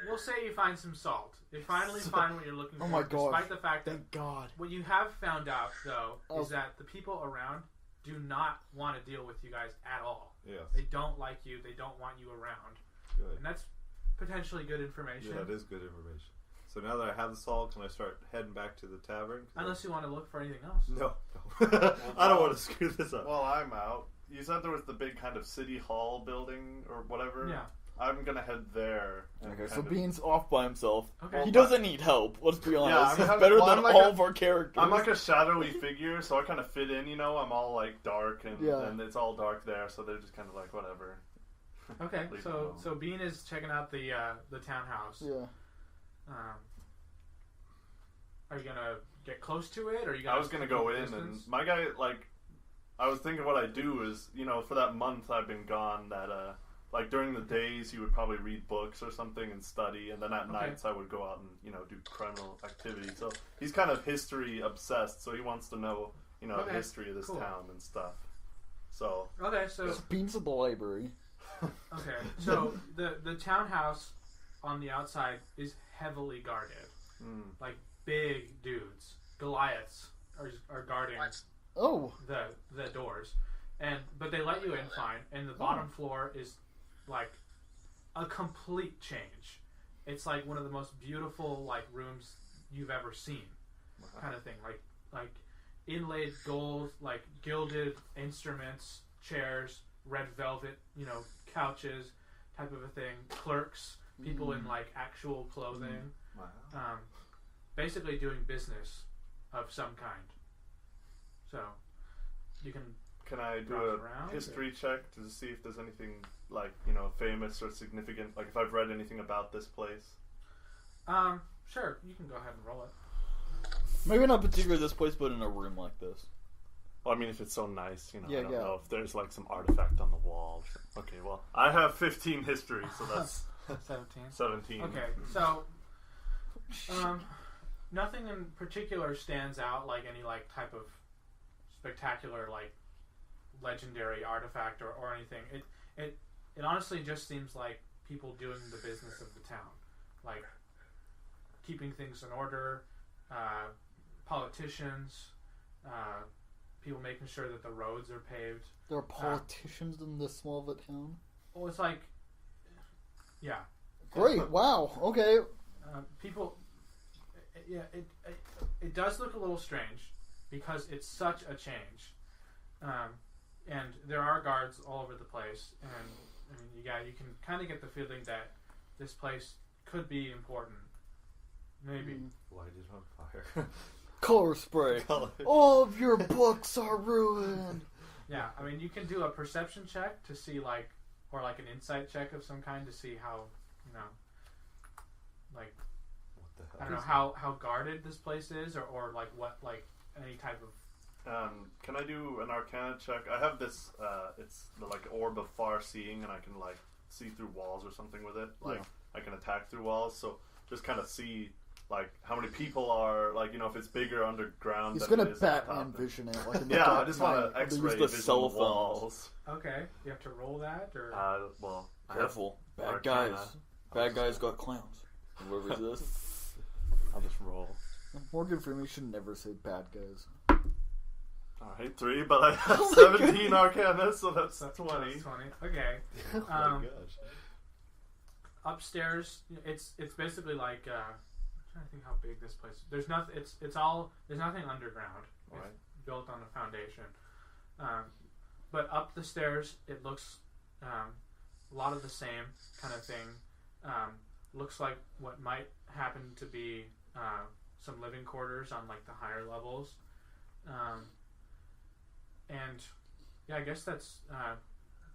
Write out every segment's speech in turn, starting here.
we'll say you find some salt. You finally find what you're looking for. Oh my god! Despite the fact that thank God. What you have found out though is that the people around do not want to deal with you guys at all. Yes. They don't like you. They don't want you around. Good. And that's potentially good information. Yeah, that is good information. So now that I have the salt, can I start heading back to the tavern? Unless you want to look for anything else. No. I don't want to screw this up. Well, I'm out. You said there was the big kind of city hall building or whatever. Yeah. I'm gonna head there. Okay, so Bean's off by himself. Okay. He doesn't need help. Let's be honest. Yeah, He's better than like all of our characters. I'm like a shadowy figure, so I kind of fit in. I'm all like dark, and it's all dark there, so they're just kind of like whatever. Okay, so Bean is checking out the townhouse. Yeah. Are you gonna get close to it, or are you? I was gonna go in, and my guy I was thinking what I do is for that month I've been gone that during the days he would probably read books or something and study, and then at nights I would go out and do criminal activity. So he's kind of history obsessed, so he wants to know the history of this town and stuff. So so Bean's at the library. Okay, so the townhouse on the outside is heavily guarded, like big dudes, Goliaths are guarding the doors, but they let you in fine, and the bottom floor is like a complete change. It's like one of the most beautiful rooms you've ever seen, kind of thing. Like inlaid gold, like gilded instruments, chairs, red velvet, couches, type of a thing. Clerks, people in actual clothing, basically doing business of some kind. So you can. Can I do a history check to see if there's anything famous or significant? Like if I've read anything about this place? Sure. You can go ahead and roll it. Maybe not particularly this place, but in a room like this. Well, I mean, if it's so nice, I don't yeah. know if there's some artifact on the wall. Okay, well, I have 15 history, so that's 17. Okay, so nothing in particular stands out like any type of spectacular legendary artifact or anything. It honestly just seems like people doing the business of the town, like keeping things in order, politicians, people making sure that the roads are paved. There are politicians in this small of a town? Well, it's yeah. Great, wow, okay. People, it does look a little strange because it's such a change. And there are guards all over the place, and you can kind of get the feeling that this place could be important. Maybe. Light it on fire. Color spray. All of your books are ruined. Yeah, you can do a perception check to see or an insight check of some kind to see how, what the hell? I don't know how guarded this place is, or what any type of. Can I do an Arcana check? I have this. It's the orb of far seeing, and I can see through walls or something with it. I can attack through walls. So just kind of see how many people are. If it's bigger underground. He's gonna Batman vision it. I just want to X-ray vision the walls. Okay, you have to roll that, or well, careful, bad guys. Bad guys got clowns. Whoever's this, I'll just roll. Morgan Freeman should never say bad guys. Alright, 3, but I have 17 Arcana, so that's 20. That's 20. Okay. Oh my gosh. Upstairs, it's basically I'm trying to think how big this place is. There's nothing. There's nothing underground. It's built on a foundation. But up the stairs, it looks a lot of the same kind of thing. Looks like what might happen to be some living quarters on the higher levels. And I guess that's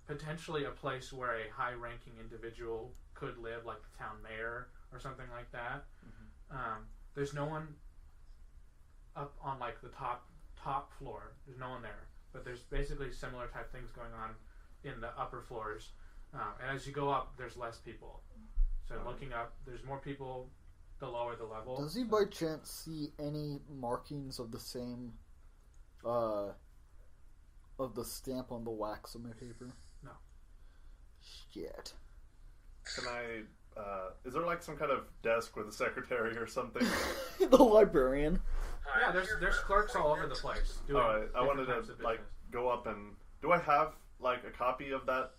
potentially a place where a high-ranking individual could live, like the town mayor or something like that. Mm-hmm. There's no one up on the top floor. There's no one there, but there's basically similar type things going on in the upper floors. And as you go up, there's less people. So looking up, there's more people the lower the level. Does he by chance see any markings of the same of the stamp on the wax on my paper? No. Shit. Can I is there like some kind of desk with a secretary or something? The librarian. Yeah, there's clerks all over the place. All right, I wanted to like go up and do I have like a copy of that?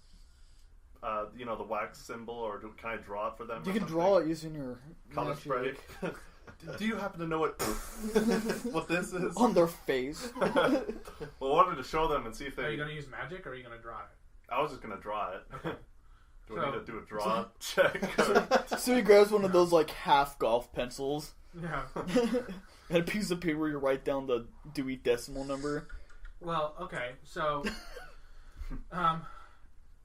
The wax symbol, or can I draw it for them? You can draw it using your color spray. Do you happen to know what this is? On their face. Well, I wanted to show them and see if they... Are you going to use magic, or are you going to draw it? I was just going to draw it. Okay. Do I need to do a draw check? So he grabs one of those, like, half golf pencils. Yeah. And a piece of paper where you write down the Dewey Decimal number. Well, okay, so...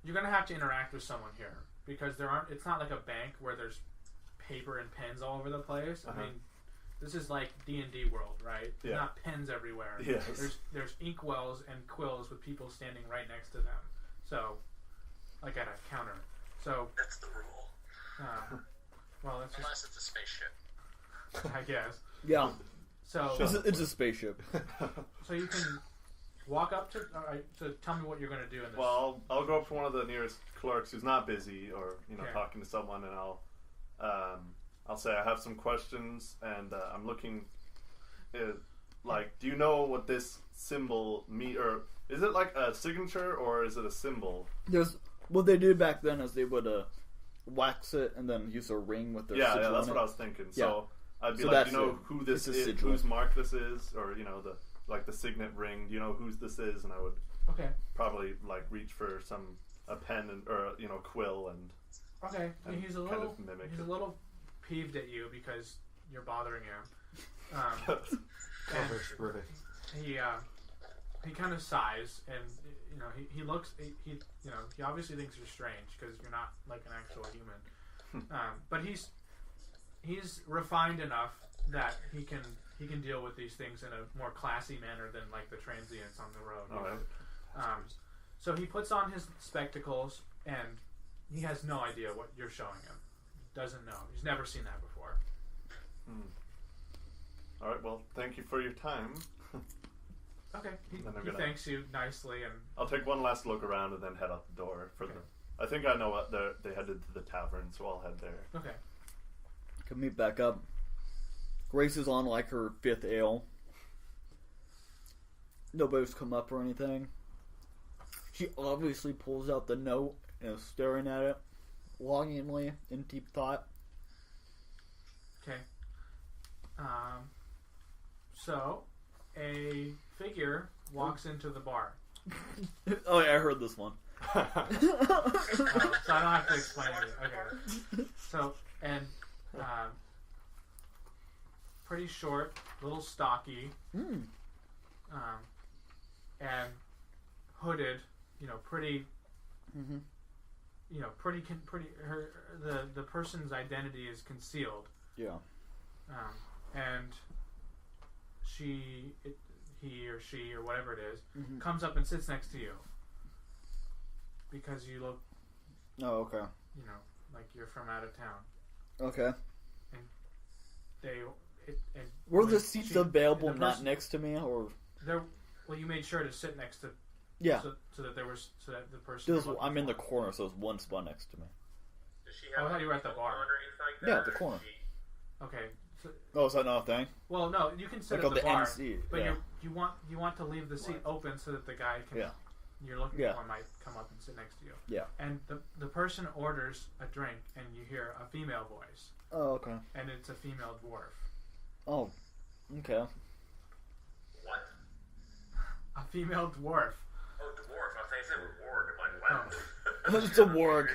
you're going to have to interact with someone here. Because it's not like a bank where there's paper and pens all over the place. I mean, this is like D&D world, right? Yeah. Not pens everywhere. Yes. There's inkwells and quills with people standing right next to them. So, like at a counter. So that's the rule. Well, that's unless it's a spaceship. I guess. Yeah. So it's a spaceship. So you can walk up to. So tell me what you're going to do in this. Well, I'll go up to one of the nearest clerks who's not busy, or talking to someone, and I'll say I have some questions, and I'm looking. Do you know what this symbol means, or is it like a signature, or is it a symbol? What they did back then is they would wax it and then use a ring with their sigil. Yeah, that's what I was thinking. So I'd be like, do you know who this is, whose mark this is, or the signet ring? Do you know whose this is? And I would probably like reach for a pen or quill and he's a little peeved at you because you're bothering him. He kind of sighs, and he looks. He obviously thinks you're strange because you're not like an actual human. But he's refined enough that he can deal with these things in a more classy manner than like the transients on the road. So he puts on his spectacles, and he has no idea what you're showing him. Doesn't know. He's never seen that before. All right. Well, thank you for your time. Okay. He thanks you nicely, and I'll take one last look around and then head out the door. I think I know what they headed to the tavern, so I'll head there. Okay. Can meet back up. Grace is on like her 5th ale. Nobody's come up or anything. She obviously pulls out the note and is staring at it longingly in deep thought. Okay. So a figure walks into the bar. Oh yeah, I heard this one. So I don't have to explain it. Okay. So, and pretty short, little stocky, and hooded. Pretty. Pretty. The person's identity is concealed. Yeah. And he or she or whatever it is comes up and sits next to you because you look. Oh, okay. Like you're from out of town. Okay. And were the seats available not next to me, or? Well, you made sure to sit next to. Yeah. So that the person. I'm in the corner, so there's one spot next to me. Does she have I thought you were at the bar. Yeah, the corner. Okay. Is that not a thing? Well, no, you can sit like at the bar, MC, but you want to leave the seat open so that the guy you're looking for might come up and sit next to you. Yeah. And the person orders a drink, and you hear a female voice. Oh, okay. And it's a female dwarf. Oh, okay. What? A female dwarf. Oh, dwarf. I thought you said warg. I'm like, what? It's a warg.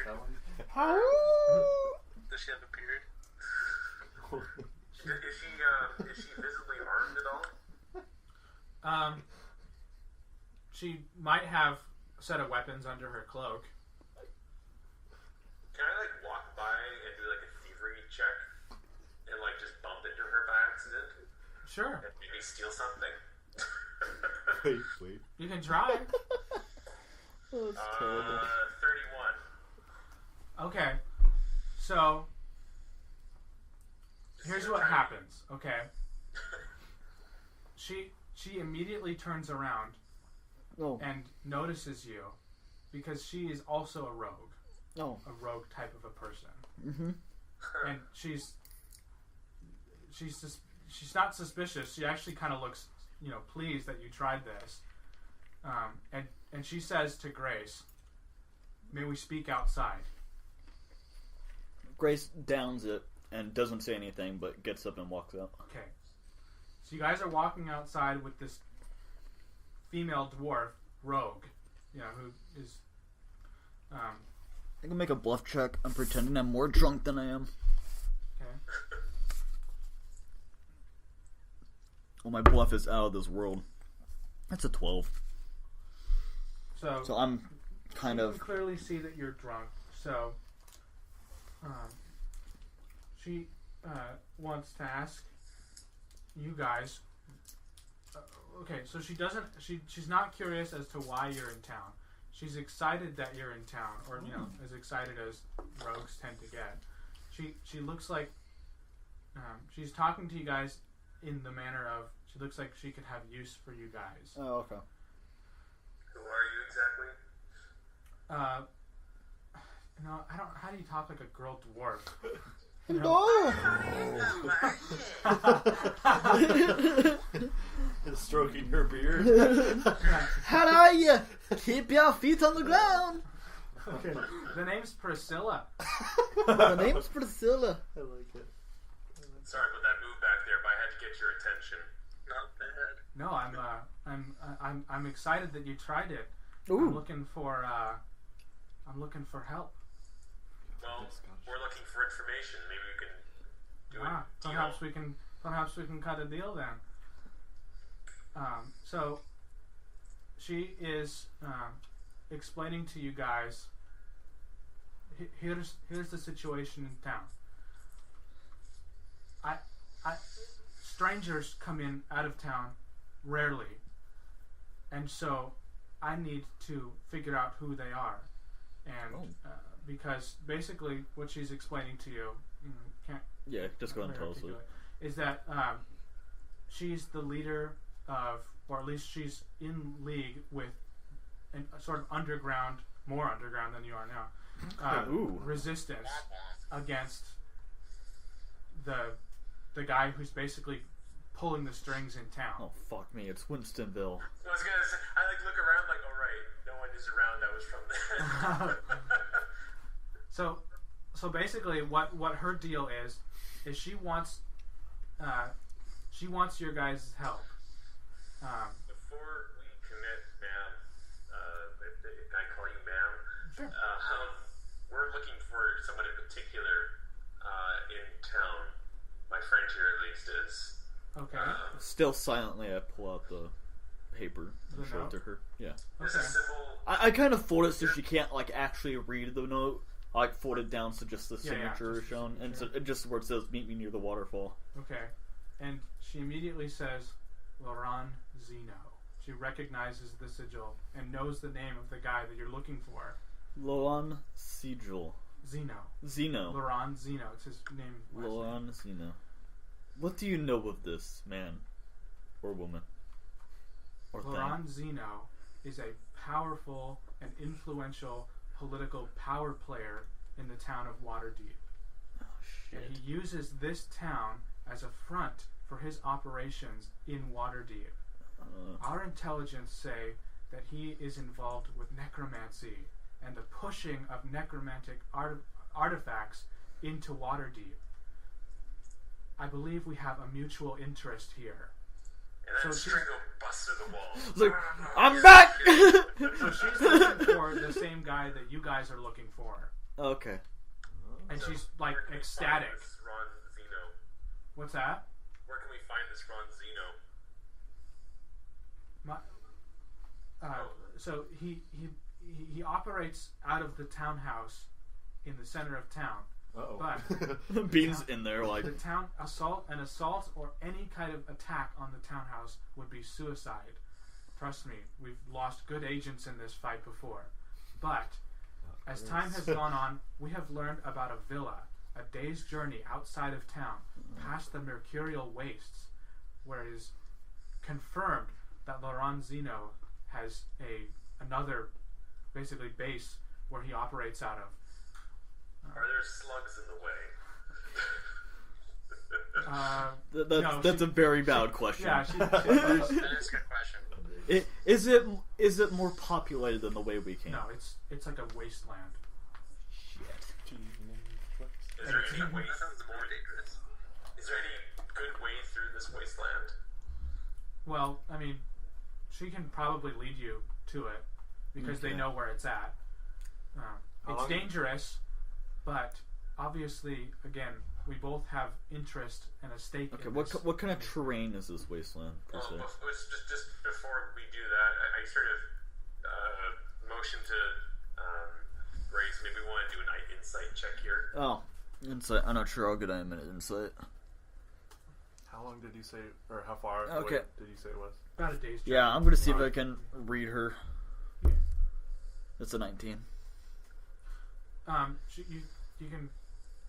Does she have a beard? Is she visibly armed at all? She might have a set of weapons under her cloak. Can I walk by and do a thievery check and just bump into her by accident? Sure. And maybe steal something. Wait. You can try. That's terrible. 31. Okay. So here's what happens, okay? She immediately turns around and notices you because she is also a rogue. Oh. A rogue type of a person. and she's not suspicious. She actually kind of looks, pleased that you tried this. And she says to Grace, "May we speak outside?" Grace downs it and doesn't say anything, but gets up and walks out. Okay. So you guys are walking outside with this female dwarf, Rogue, who is... I can make a bluff check. I'm pretending I'm more drunk than I am. Okay. Well, my bluff is out of this world. That's a 12. So I'm kind of... You can clearly see that you're drunk. So she wants to ask you guys... okay, so she doesn't... She's not curious as to why you're in town. She's excited that you're in town, or as excited as rogues tend to get. She looks like she's talking to you guys in the manner of she looks like she could have use for you guys. Oh, okay. Who are you exactly? I don't. How do you talk like a girl dwarf? Stroking her beard. How are you? Keep your feet on the ground. Okay. The name's Priscilla. The name's Priscilla. I like it. Sorry about that move back there, but I had to get your attention. Not bad. No, I'm excited that you tried it. Ooh. I'm looking for help. Well, we're looking for information. Maybe we can do a deal. Perhaps we can cut a deal then. So she is explaining to you guys. Here's the situation in town. Strangers come in out of town rarely, and so I need to figure out who they are, and because basically what she's explaining to you, just go and tell us. Is that she's the leader of, or at least she's in league with, a sort of underground, more underground than you are now, resistance against the guy who's basically pulling the strings in town. Oh, fuck me, it's Winstonville. I was gonna say, I look around like, oh right, no one is around that was from there. So basically what her deal is she wants your guys' help. Before we commit, ma'am, can I call you ma'am? Sure. We're looking for someone in particular in town. My friend here, at least, is. Okay. Still silently, I pull out the paper and show it to her. Yeah. There's a symbol. I kind of fold it so she can't actually read the note. I fold it down so just the signature is shown, and so just where it says "Meet me near the waterfall." Okay. And she immediately says, "Laurent Zeno." She recognizes the sigil and knows the name of the guy that you're looking for. Laurent Sigil. Zeno. Laurent Zeno. It's his name. Laurent Zeno. What do you know of this man? Or woman? Or Laurent Zeno is a powerful and influential political power player in the town of Waterdeep. Oh, shit. And he uses this town as a front for his operations in Waterdeep. Our intelligence say that he is involved with necromancy and the pushing of necromantic artifacts into Waterdeep. I believe we have a mutual interest here. And then Stringo busts through the wall. It's like, I'm back! So she's looking for the same guy that you guys are looking for. Okay. And So she's where can we ecstatic. find this Ron Zeno? What's that? Where can we find this Ron Zeno? So he operates out of the townhouse in the center of town. Uh-oh. But Bean's in there the town an assault or any kind of attack on the townhouse would be suicide. Trust me, we've lost good agents in this fight before. But as time has gone on, we have learned about a villa, a day's journey outside of town, past the mercurial wastes, where it is confirmed that Laurent Zeno has another basically base where he operates out of. Are there slugs in the way? That's a very valid question. Yeah, that is a good question. Is it more populated than the way we came? No, it's like a wasteland. Shit. Is there any way more dangerous? Is there any good way through this wasteland? Well, I mean, she can probably lead you to it because they know where it's at. It's dangerous, but obviously, again, we both have interest and a stake in this. What kind of terrain is this wasteland, per se? Just before we do that, I sort of motioned to Grace, maybe we want to do an insight check here. Oh, insight. I'm not sure how good I am at insight. How long did you say, or how far away did you say it was? About a day's journey. Yeah, I'm going to see if I can read her. That's a 19.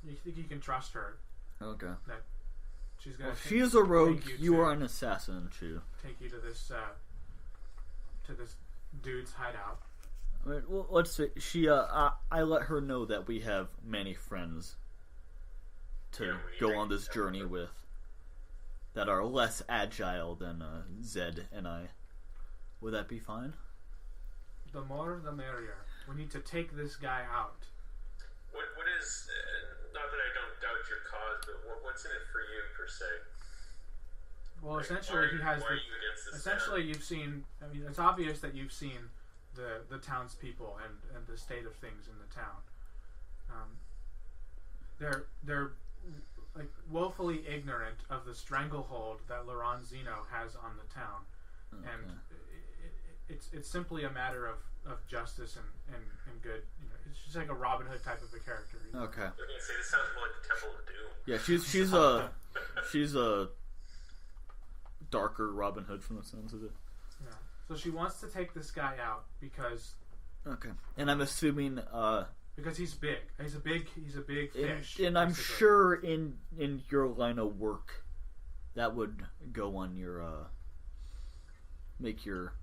You think you can trust her? Okay. That she's gonna. Well, she is a rogue. You are an assassin, too. Take you to this dude's hideout. I mean, well, let's say I let her know that we have many friends to go on this journey with that are less agile than Zed and I. Would that be fine? The more, the merrier. We need to take this guy out. What is? Not that I don't doubt your cause, but what's in it for you per se? Well, essentially, he has. Why are you against this essentially, town? you've seen. I mean, it's obvious that you've seen the townspeople and the state of things in the town. They're like woefully ignorant of the stranglehold that Laurent Zeno has on the town, and it's simply a matter of justice and good. You know, it's just like a Robin Hood type of a character. You know? Okay. I was gonna say this sounds more like the Temple of Doom. Yeah, she's a darker Robin Hood from the sounds of it. Yeah. So she wants to take this guy out because. Okay, and I'm assuming because he's big. He's a big fish. And I'm sure in your line of work, that would go on your make your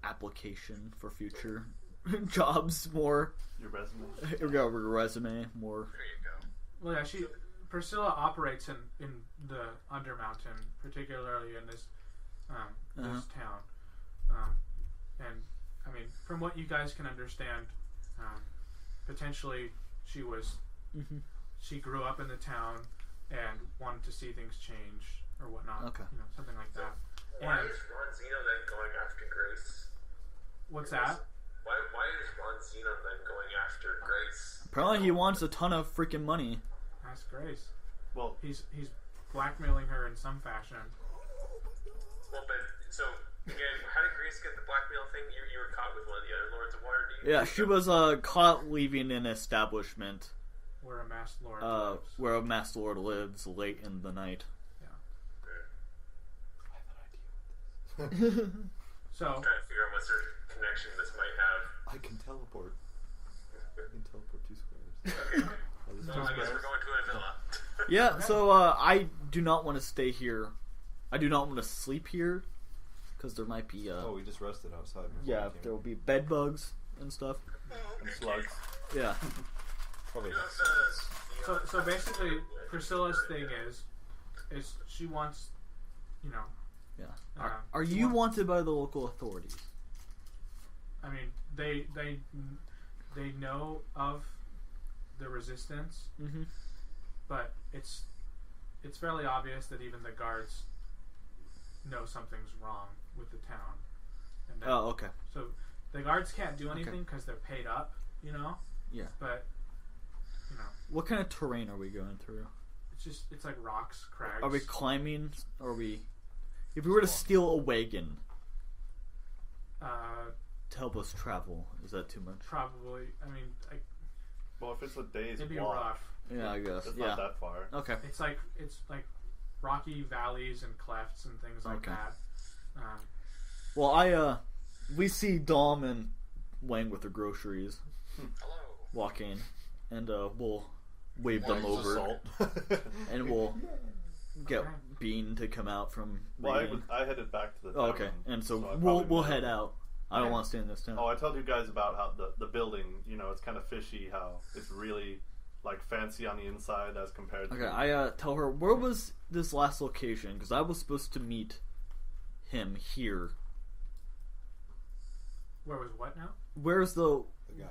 application for future jobs more. Your resume. Your resume more. There you go. Well, yeah, Priscilla operates in the Undermountain, particularly in this town, and I mean, from what you guys can understand, potentially she grew up in the town and wanted to see things change or whatnot. Okay. You know, something like that. Why is Ron Zeno then going after Grace? What's that? Why is Ron Zeno then going after Grace? Apparently, he wants a ton of freaking money. That's Grace. Well, he's blackmailing her in some fashion. Well, but so again, how did Grace get the blackmail thing? You were caught with one of the other Lords of Waterdeep. Yeah, she was caught leaving an establishment where a masked lord lives. Where a masked lord lives late in the night. So I'm trying to figure out what sort of connection this might have. I can teleport. I can teleport 2 squares. Okay. So I guess we're going to a villa. Yeah, so I do not want to stay here. I do not want to sleep here because there might be. We just rested outside. Yeah, there will be bed bugs and stuff. And slugs. Yeah. Probably. So basically, Priscilla's thing is she wants, you know. Yeah. Are you wanted by the local authorities? I mean, they know of the resistance, but it's fairly obvious that even the guards know something's wrong with the town. And that, okay. So the guards can't do anything because they're paid up, you know. Yeah. But you know, what kind of terrain are we going through? It's like rocks, crags. Are we climbing? Are we? If we were to steal a wagon to help us travel, is that too much? Probably. I mean, well, if it's a day's it'd be walk, rough. Yeah, I guess. It's not that far. Okay. It's like rocky valleys and clefts and things like that. Well, we see Dom and Wang with the groceries walking, and we'll wave them over, and we'll get Bean to come out from. Well, I headed back to the town. Oh, okay, and so we'll head out. I don't want to stay in this town. Oh, I told you guys about how the building, you know, it's kind of fishy. How it's really like fancy on the inside as compared to... Okay, I tell her, where was this last location? Because I was supposed to meet him here. Where was what now? Where's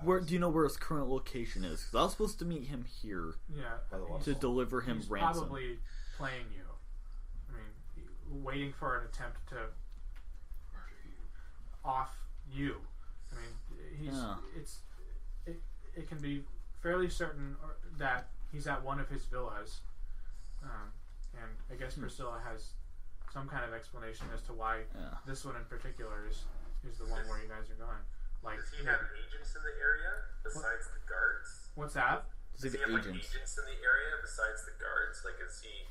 where do you know where his current location is? Because I was supposed to meet him here. Yeah. To deliver him he's ransom. Probably playing you. I mean, waiting for an attempt to off you. I mean, it can be fairly certain that he's at one of his villas, and I guess Priscilla has some kind of explanation as to why this one in particular is the one where you guys are going. Like, does he have agents in the area besides the guards? What's that? Does he have like agents in the area besides the guards? Like, is he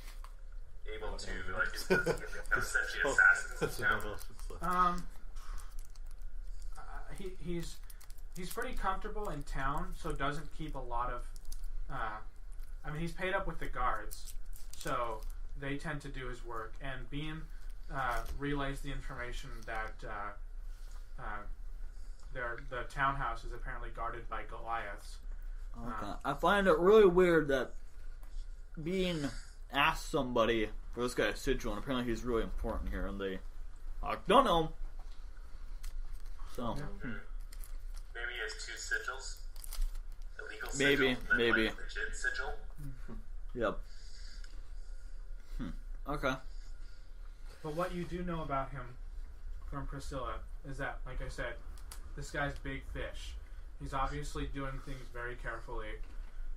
able to like essentially assassins in town? He's pretty comfortable in town, so doesn't keep a lot of. I mean, he's paid up with the guards, so they tend to do his work. And Beam relays the information that the townhouse is apparently guarded by Goliaths. Okay. I find it really weird that being asked somebody for this guy's sigil, and apparently he's really important here, and they don't know. So. Maybe he has 2 sigils. A legal sigil. Maybe. Like legit sigil. Yep. Okay. But what you do know about him from Priscilla is that, like I said, this guy's big fish. He's obviously doing things very carefully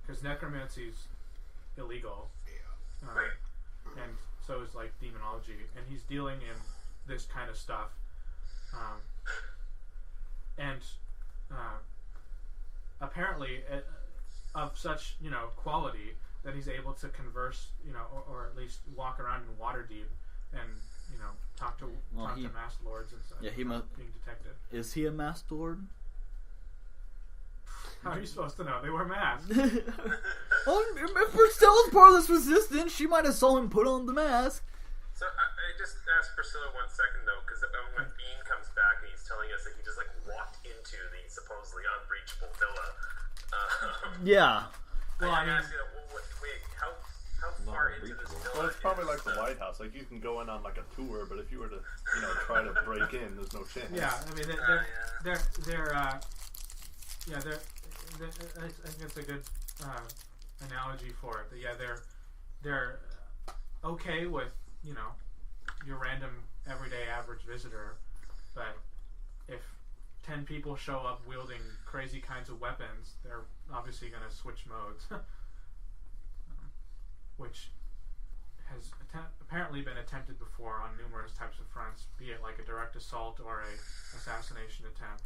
because necromancy's illegal. And so is like demonology, and he's dealing in this kind of stuff. Apparently of such, quality that he's able to converse, or at least walk around in Waterdeep and, talk to masked lords and stuff. Yeah, he must being detected. Is he a masked lord? How are you supposed to know? They wear masks. Well, if Priscilla's part of this resistance, she might have saw him put on the mask. So I just asked Priscilla 1 second though, because when Bean comes back and he's telling us that he just walked into the supposedly unbreachable villa. Yeah. Well, I asked you, wait, how far into this villa? Well, it's probably like the White House. Like, you can go in on like a tour, but if you were to, try to break in, there's no chance. Yeah, I mean, I think that's a good analogy for it. But yeah, they're okay with your random everyday average visitor, but if 10 people show up wielding crazy kinds of weapons, they're obviously going to switch modes, which has apparently been attempted before on numerous types of fronts, be it like a direct assault or a assassination attempt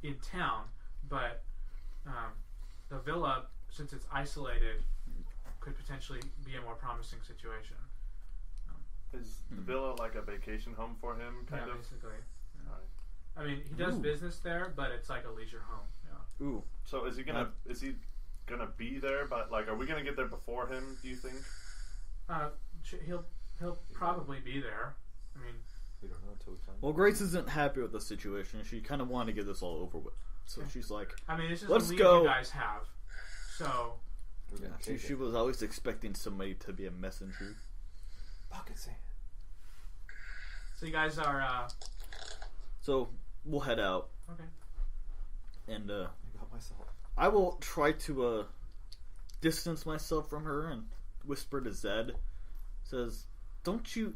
in town. But the villa, since it's isolated, could potentially be a more promising situation. Is the villa like a vacation home for him, kind of? Basically. Yeah. Right. I mean, he does business there, but it's like a leisure home. Yeah. Ooh. So is he gonna be there? But like, are we gonna get there before him? Do you think? He'll probably be there. I mean, we don't know until we find. Well, Grace isn't happy with the situation. She kind of wanted to get this all over with, so she's like, I mean, it's just let's a lead go. you guys have. So yeah, she was always expecting somebody to be a messenger. Pocket sand. So you guys are. So we'll head out. Okay. And I got myself. I will try to distance myself from her and whisper to Zed. Says, "Don't you?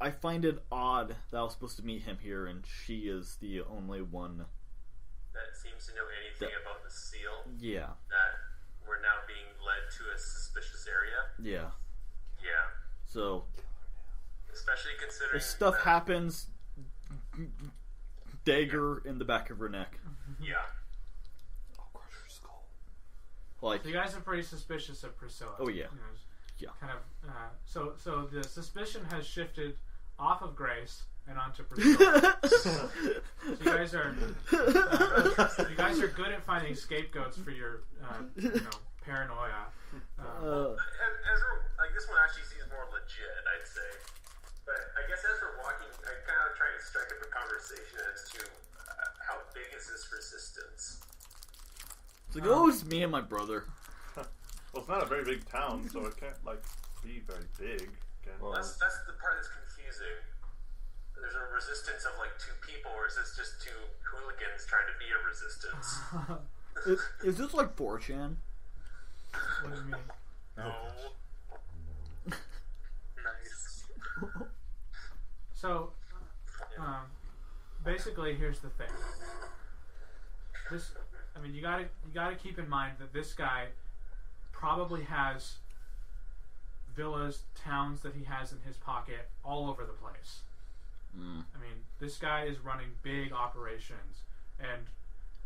I find it odd that I was supposed to meet him here, and she is the only one that seems to know anything about the seal. Yeah. That we're now being led to a suspicious area. Yeah. Yeah. So, especially considering if stuff happens, dagger in the back of her neck. Yeah. I'll crush her skull. Like, so you guys are pretty suspicious of Priscilla. Oh yeah. Yeah. Kind of. So the suspicion has shifted off of Grace and onto Priscilla. So you guys are good at finding scapegoats for your paranoia. As we're, like, this one actually seems more legit, I'd say. But I guess as we're walking, I'm kind of trying to strike up a conversation as to how big is this resistance. It's like, it's me and my brother. not a very big town, so it can't like be very big. Well, that's the part that's confusing. There's a resistance of like 2 people, or is this just 2 hooligans trying to be a resistance? Is this like 4chan? What do you mean? No. Nice. So, basically, here's the thing. You gotta keep in mind that this guy probably has villas, towns that he has in his pocket all over the place. This guy is running big operations, and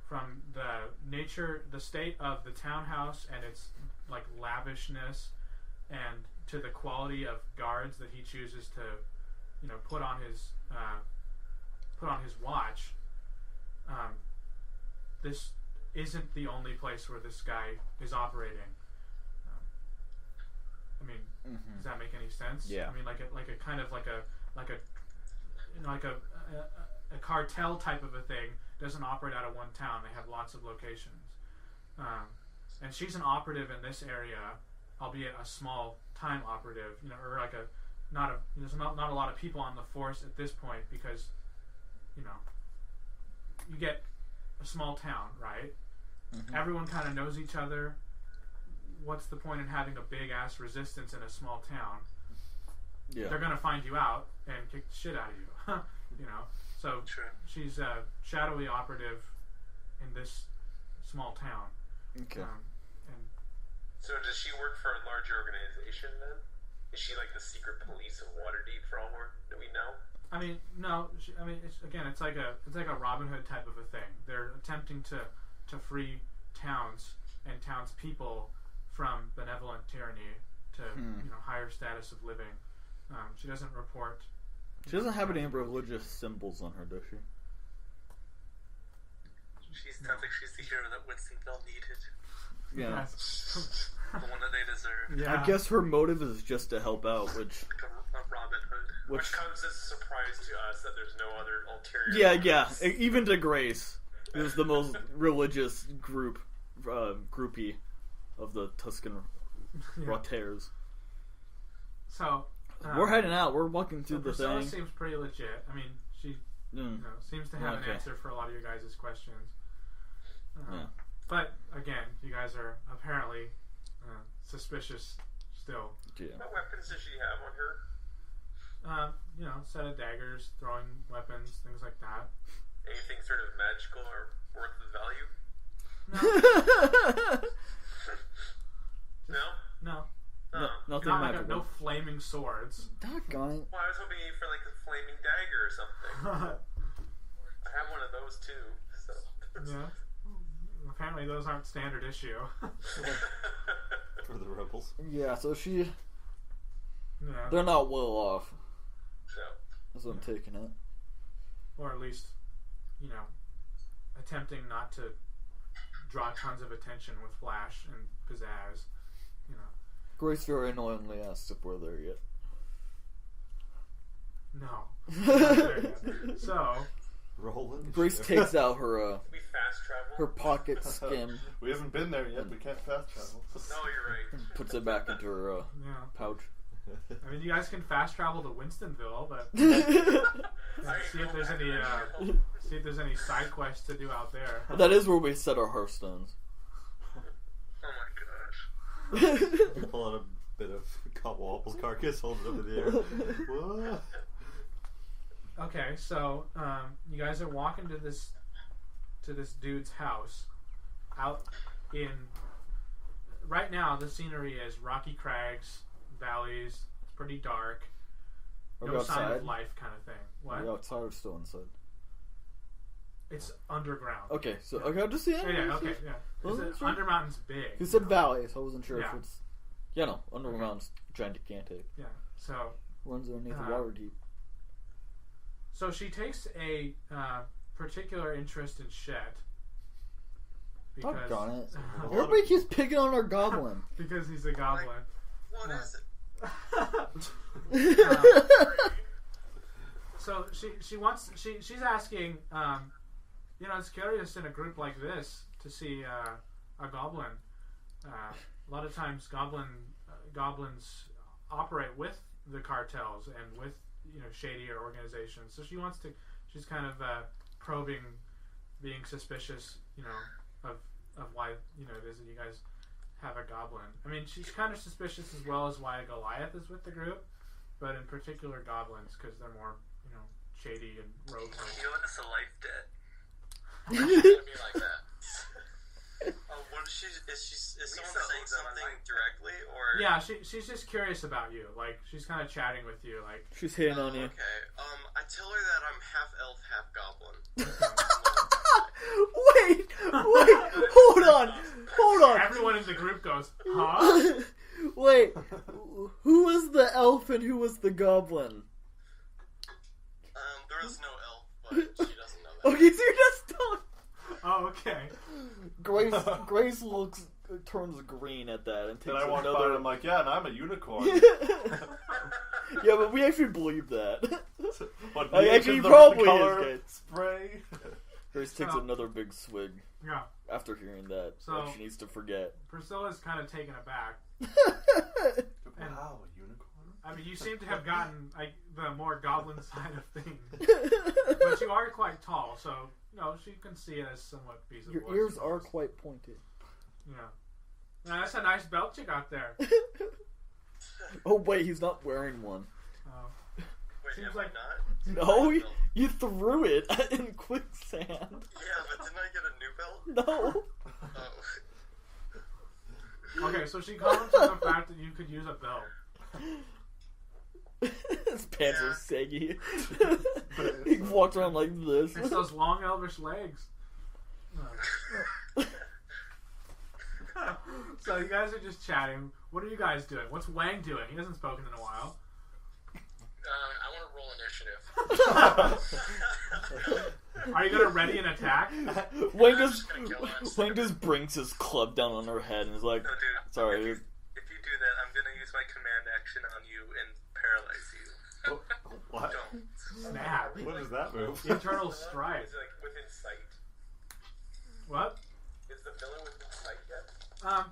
from the state of the townhouse and its like lavishness, and to the quality of guards that he chooses to, put on his watch. This isn't the only place where this guy is operating. Does that make any sense? Yeah. A cartel type of a thing doesn't operate out of one town. They have lots of locations. And she's an operative in this area, albeit a small time operative. Or like there's not a lot of people on the force at this point because, you get a small town, right? Mm-hmm. Everyone kind of knows each other. What's the point in having a big ass resistance in a small town? Yeah. They're gonna find you out and kick the shit out of you. So true. She's a shadowy operative in this small town. Okay. So does she work for a large organization then? Is she like the secret police of Waterdeep for all that we know? No. It's like a Robin Hood type of a thing. They're attempting to free towns and townspeople from benevolent tyranny to higher status of living. She doesn't report. She doesn't have any religious symbols on her, does she? Sounds like she's the hero that Winston Bell needed. Yeah. Yes. The one that they deserve. Yeah. I guess her motive is just to help out, which... Like a Robin Hood. Which comes as a surprise to us that there's no other ulterior... Yeah. Even to Grace, who's the most religious groupie of the Tusk'in Raiders. So... we're heading out. We're walking through the Priscilla thing. Seems pretty legit. She seems to have an answer for a lot of your guys' questions. But again, you guys are apparently suspicious still. Yeah. What weapons does she have on her? Set of daggers, throwing weapons, things like that. Anything sort of magical or worth of value? No. No, nothing magical. No flaming swords. Doggone it. Well, I was hoping for like a flaming dagger or something. I have one of those too. So. Yeah. Apparently, those aren't standard issue. For the rebels. Yeah, so she. Yeah. They're not well off. So. That's what I'm taking it. Or at least, attempting not to draw tons of attention with flash and pizzazz. Grace very annoyingly asked if we're there yet. No. Not there yet. So... Rolling. Grace takes out her we fast travel. her pocket skim. We haven't been there yet. We can't fast travel. No, you're right. Puts it back into her pouch. You guys can fast travel to Winstonville, but see if there's any side quests to do out there. That is where we set our hearthstones. Oh my gosh. You pull out a bit of Cobblewobble carcass, hold it up in the air. What? Okay, so you guys are walking to this dude's house. Out in right now, the scenery is rocky crags, valleys. It's pretty dark. No sign of life, kind of thing. What? Are we outside or still inside? It's underground. Okay, so okay, just the end. Yeah, okay, yeah. Undermountain's big. He said valley, so I wasn't sure if it's. Yeah, no, Undermountain's gigantic. Yeah, so runs underneath the water deep. So she takes a particular interest in Shet. Doggone it! Everybody keeps picking on our goblin because he's a goblin. What is it? So she's asking. It's curious in a group like this to see a goblin. a lot of times goblins operate with the cartels and with shadier organizations. So she's kind of probing, being suspicious, of why it is that you guys have a goblin. I mean, she's kind of suspicious as well as why a Goliath is with the group, but in particular goblins because they're more shady and rogue. You owe us a life debt. It's gonna be like that. What is she? Is someone saying something directly, or? Yeah, she's just curious about you. Like she's kind of chatting with you. Like she's hitting on you. Okay. I tell her that I'm half elf, half goblin. Wait, hold on. Everyone in the group goes, huh? Wait, who was the elf and who was the goblin? There is no elf, but she doesn't know that. Okay, so you're just talking. Oh, okay. Grace turns green at that and takes and I walk by and I'm like, yeah, and I'm a unicorn. Yeah, but we actually believe that. But actually, probably is. Spray. Grace takes another big swig. Yeah. After hearing that, so she needs to forget. Priscilla's kind of taken aback. Wow, a unicorn? I mean, you seem to have gotten the more goblin side of things, but you are quite tall, so she can see it as somewhat feasible. Your ears are quite pointed. Yeah. Now, that's a nice belt you got there. Oh wait, he's not wearing one. Oh. Wait, Seems am like I not? No, you threw it in quicksand. Yeah, but didn't I get a new belt? No. Oh. Okay, so she comments on the fact that you could use a belt. His pants are saggy. He walks around like this. It's those long elvish legs. So you guys are just chatting. What are you guys doing? What's Wang doing? He hasn't spoken in a while. I want to roll initiative. Are you going to ready an attack? Wang just brings his club down on her head and is like, No, dude, sorry. If you do that, I'm going to use my command action on you and paralyze you. What? Don't. Snap. What is that move? Internal strike. Is it within sight? What? Is the villain within sight yet?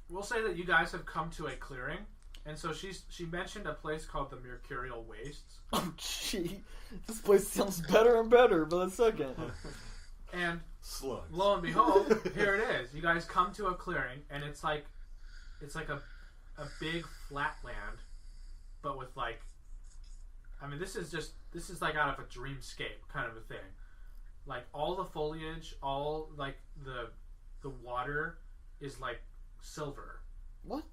We'll say that you guys have come to a clearing, and so she mentioned a place called the Mercurial Wastes. Oh, gee. This place sounds better and better by the second. And slugs. Lo and behold, here it is. You guys come to a clearing, and it's like a big flat land, but with this is like out of a dreamscape kind of a thing. Like all the foliage, all like the water is like silver. What?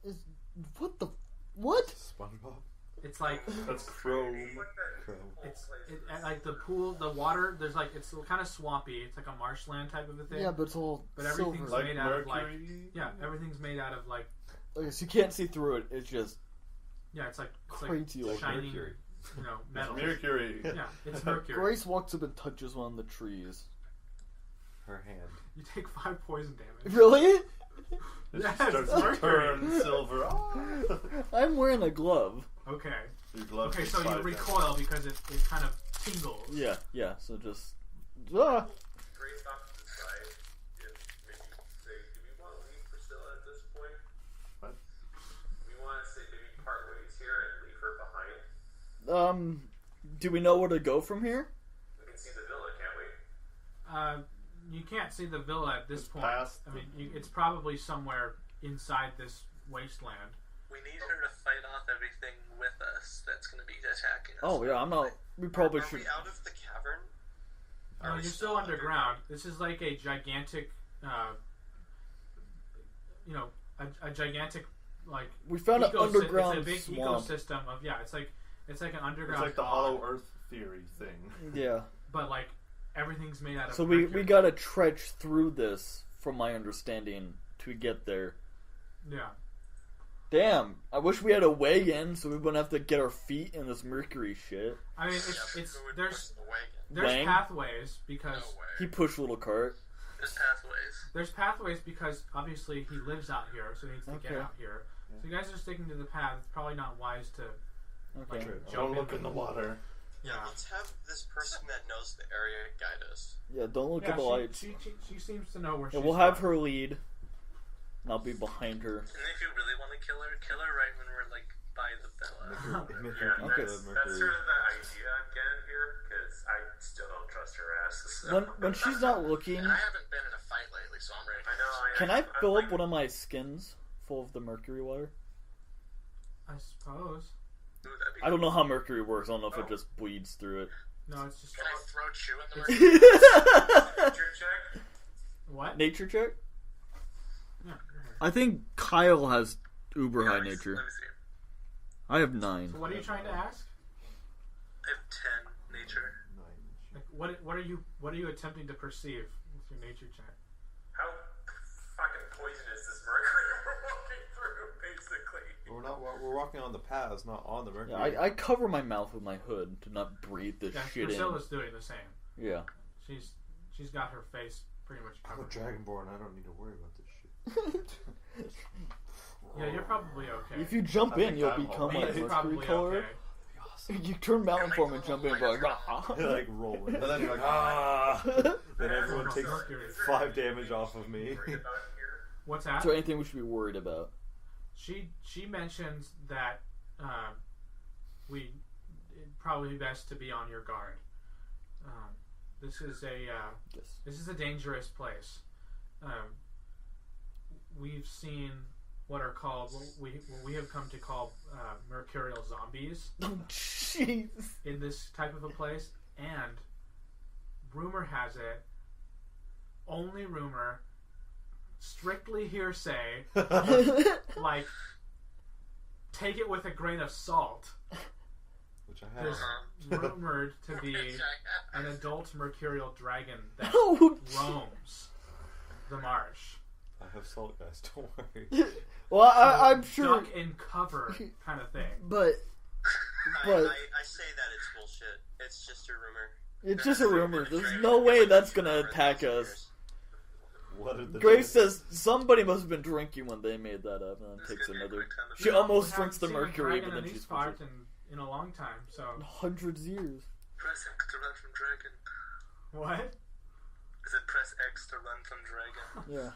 SpongeBob? It's like that's chrome. It's like the pool, the water. There's like it's kind of swampy. It's like a marshland type of a thing. Yeah, but it's all everything's silver. made out of everything's made out of like. Okay, so you can't see through it. It's just it's crazy like old shiny, mercury. Metal. Mercury. Yeah, it's mercury. Grace walks up and touches one of the trees. Her hand. You take 5 poison damage. Really? Yes, starts to turn silver. I'm wearing a glove. Okay. Okay, so you recoil because it kind of tingles. Yeah. So just. Grace off to the side and maybe say, do we want to leave Priscilla at this point? What? We want to say maybe part ways here and leave her behind? Do we know where to go from here? We can see the villa, can't we? You can't see the villa at this point. Past it's probably somewhere inside this wasteland. We need her to fight off everything with us that's going to be attacking us. Oh, yeah, I'm not... We probably should... Are we out of the cavern? No, you're still underground. This is like a gigantic, a gigantic, like... We found an underground It's a big swamp. ecosystem of... Yeah, it's like an underground... It's like the Hollow Earth theory thing. Yeah. But, like, everything's made out of... So we gotta trudge through this, from my understanding, to get there. Yeah. Damn, I wish we had a wagon so we wouldn't have to get our feet in this mercury shit. I mean, there's Wang? pathways because... No way. He pushed little cart. There's pathways because obviously he lives out here, so he needs to get out here. So you guys are sticking to the path. It's probably not wise to Don't look in the water. Yeah, let's have this person that knows the area guide us. Yeah, don't look at the lights. She seems to know where she's we'll have her lead. and I'll be behind her. And if you really want to kill her right when we're like by the villa. Okay, that's sort of the idea I'm getting here, because I still don't trust her ass. So. When she's not looking, And I haven't been in a fight lately, so I'm ready. I know. can I fill up one of my skins full of the mercury water? I suppose. Ooh, that'd be I don't know how mercury works. I don't know if it just bleeds through it. No, it's just. Can I throw Chew in the mercury? Nature check? What? Nature check? Yeah. I think Kyle has uber high nature. Let me see. I have 9. So what are you trying to ask? I have 10 nature. Like, what are you attempting to perceive with your nature check? How fucking poisonous is this mercury we're walking through, basically? We're walking on the paths, not on the mercury. Yeah, I cover my mouth with my hood to not breathe this shit in. Priscilla's doing the same. Yeah. She's got her face pretty much I'm a covered. Dragonborn. I don't need to worry about this shit. Yeah, you're probably okay. If you jump in, you'll become I mean, like it's mercury probably color. okay. You turn mountain form and jump in, and like, Like rolling. And then you're like, Then everyone takes 5 damage off of me. What's that? Is there anything we should be worried about? She mentions that it'd probably be best to be on your guard. This is a dangerous place. We've seen what are called what we have come to call mercurial zombies. Oh, jeez. In this type of a place, and rumor has it, only rumor, strictly hearsay, like take it with a grain of salt. Which I There's have. rumored to be an adult mercurial dragon that Oh, roams the marsh. I have salt, guys. Don't worry. Well, I'm sure. Duck in cover kind of thing. But I say that it's bullshit. It's just a rumor. it's just a rumor. There's no way that's gonna attack us. What did the Grace says somebody must have been drinking when they made that up, and then takes another. She almost We drinks the haven't seen a mercury, dragon but then in she these switches. parts in a long time. So Hundreds of years. Press X to run from dragon. what? Is it press X to run from dragon? Yeah.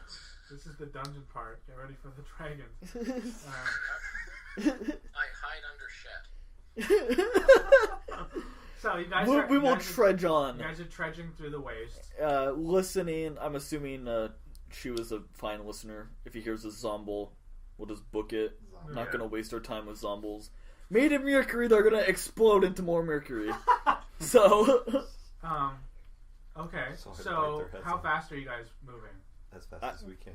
This is the dungeon part. Get ready for the dragons. I hide under Shet. So you guys We won't trudge on. You guys are trudging through the waste. Listening, I'm assuming she was a fine listener. If he hears a zomble, we'll just book it. Not gonna waste our time with zombles. Made of mercury, they're gonna explode into more mercury. So, okay. So So I'd bite their how heads fast are you guys moving? as fast as we can.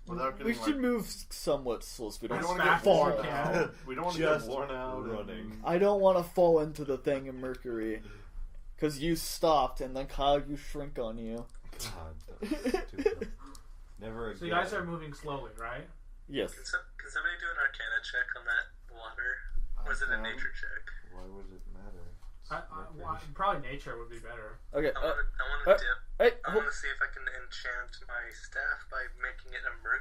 Without we getting, should move somewhat slow so we don't As wanna fast get as fall you bored. can. down. We don't want to Just get worn out running. I don't want to fall into the thing in mercury. Because you stopped, and then Kyle, you shrink on you. God, that was stupid. Never again. So you guys are moving slowly, right? Yes. Can somebody do an Arcana check on that water? Or is it a nature check? Why would it matter? Probably nature would be better. Okay. I want to dip. Hey, I want to see if I can enchant my staff by making it emerge